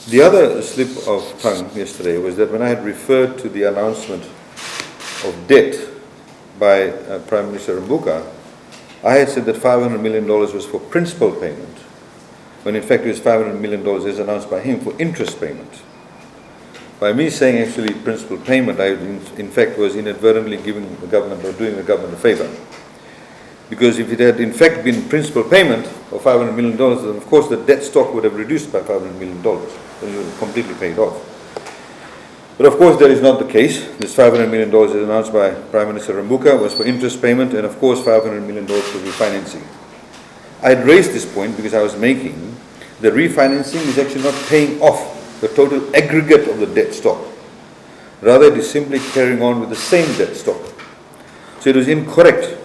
The other slip of tongue yesterday was that when I had referred to the announcement of debt by Prime Minister Mbuka, I had said that $500 million was for principal payment, when in fact it was $500 million as announced by him for interest payment. By me saying actually principal payment, I in fact was inadvertently giving the government or doing the government a favor. Because if it had in fact been principal payment of $500 million, then of course the debt stock would have reduced by $500 million. Then it would have completely paid off. But of course that is not the case. This $500 million as announced by Prime Minister Mbuka was for interest payment and of course $500 million for refinancing. I had raised this point because I was making the refinancing is actually not paying off the total aggregate of the debt stock. Rather it is simply carrying on with the same debt stock. So it was incorrect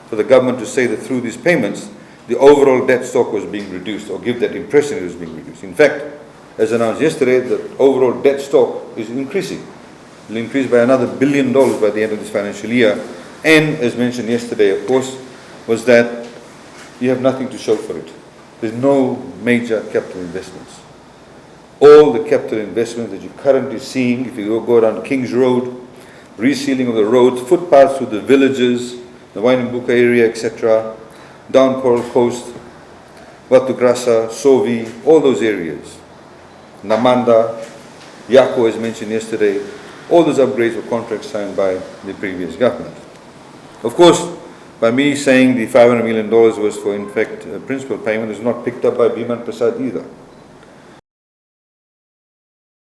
for the government to say that through these payments the overall debt stock was being reduced or give that impression it was being reduced. In fact, as announced yesterday, the overall debt stock is increasing. It will increase by another $1 billion by the end of this financial year. And as mentioned yesterday, of course, was that you have nothing to show for it. There's no major capital investments. All the capital investments that you're currently seeing, if you go down King's Road, resealing of the roads, footpaths through the villages, the Wainambuka area, etc., down Coral Coast, Watugrasa, Sovi, all those areas. Namanda, Yako as mentioned yesterday, all those upgrades were contracts signed by the previous government. Of course, by me saying the $500 million was for in fact principal payment is not picked up by Biman Prasad either.